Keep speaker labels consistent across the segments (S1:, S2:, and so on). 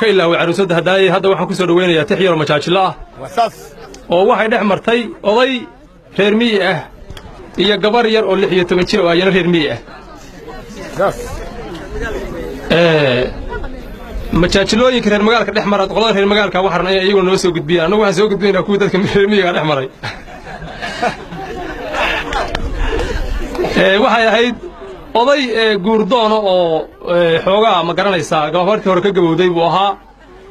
S1: كيلا وعروسة هدايا هذا واحد كسر وين يا تحيا المشاكل الله
S2: وصف
S1: وواحد أحمرتي أضي ريرمية هي جبارير أو اللي هي تمشي ويا ريرمية مشاكلوي كثير مجال كده أحمر تقولون هي المجال كواحد يقول نوسو قد بيا أنا واحد سوق قد بيا كودة كم ريرمية قد أحمري waxay ahayd oday guurdoon oo xoogaa ma garanaysaa gabartii hore ka gabowday buu ahaa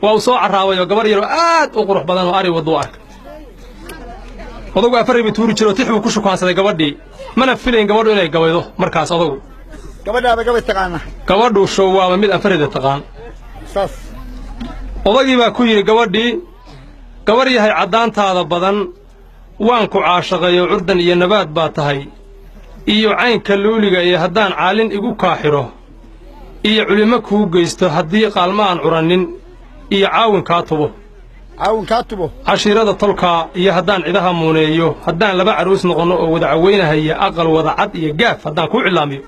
S1: waa soo caraabay oo gabar yar aad u qurux badan oo ari wado ark odagu afar bay tuuri jiro tixbu ku shukaansaday gabadhii mana filayn gabadhu inay gabaydo markaas odagu
S2: gabadhaada gabay taqaana
S1: gabadhu show waa mid afarida taqaan
S2: saas
S1: odagii baa ku yiri gabadhii gabar yahay cadaantaada badan waan ku caashaqayo curdan iyo nabaad baa tahay iyo caynka luuliga iyo haddaan caalin igu kaaxiro iyo culimo kuu geysto haddii qaalma aan curanin iyo caawin kaa tubo cashiirada tolkaa iyo haddaan cidaha muuneeyo haddaan laba caruus noqonno oo wada caweynahaya aqal wada cad iyo gaaf haddaan kuu cilaamiyo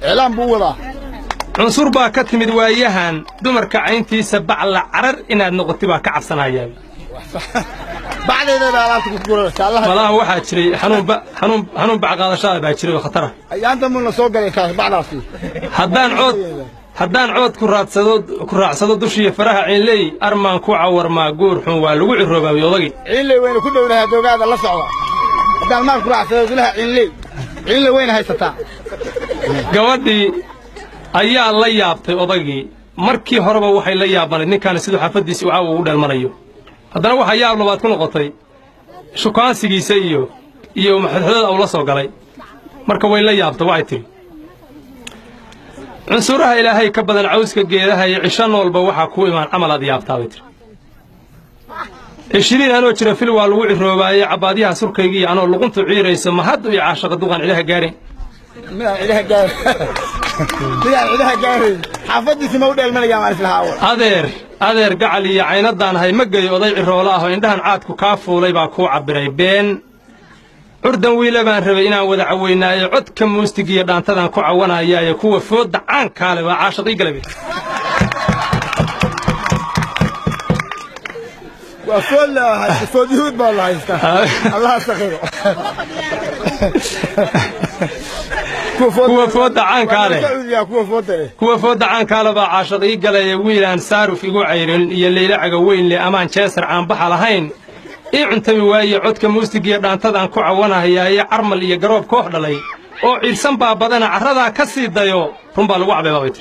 S2: cilaan buu wadaa
S1: cunsur baa ka timid waayahan dumarka cayntiisa bacla carar inaad noqoti baa ka cabsanayaa
S2: بعدين لا تقول الله
S1: والله واحد شري حنون بعقاد شاب باشري خطره
S2: أنت من سوق الكاس بعد راسي
S1: haddaan cood ku raacsado dushii faraha ciinley armaan ku cawar ma guur xun waa lagu ciroobaabay odagii
S2: ciinley weyn ku dhownahay doogaada la socda haddaan maal ku raacsado dulaha ciinley weyn haysataa
S1: gabadhii ayaa la yaabtay odagii markii horeba waxay la yaabanayd ninkan sidoo xafadiisi uu caawa u dhalmanayo haddana waxa yaab labaad ku noqotay shukaansigiisa iyo maxadxadada uu la soo galay marka way la yaabtay waxay tiri cunsuraha ilaahay ka badan cawska geedaha iyo cishan walba waxa ku imaan amal aad yaabtaa bay tiri 20 anoo jira fil waa lagu ciroobaayay cabaadiyaha surkayga iyo anoo luquntu ciirayso ma hadda iyo caashaqa duqan ilaha gaarin
S2: xaafadiisa ma u dheelmanaya ma islahaa
S1: adeer gacal iyo caynadan hay ma geeyo oday ciroola ah oo indhahan caadku ka fuulay baa ku cabiray been curdan wiila baan rabay inaan wada caweynaayo codka muustiga iyo dhaantadan ku cawanaya kuwa fooda caan kaale waa caashaqii galabay
S2: وفول يهود بالله يستاهل الله يستخيره
S1: kuwa fooda caan kaale baa caashaqii galay wiilaan saaruf igu cayrin iyo leeyla caga weyn le amaan jeesar aan baxa lahayn ii cuntami waaye codka muustiga iyo dhaantadan ku cawanaya carmal iyo garoob koox dhalay oo ciirsan baa badana carrada ka sii dayo run baa lagu cabeebay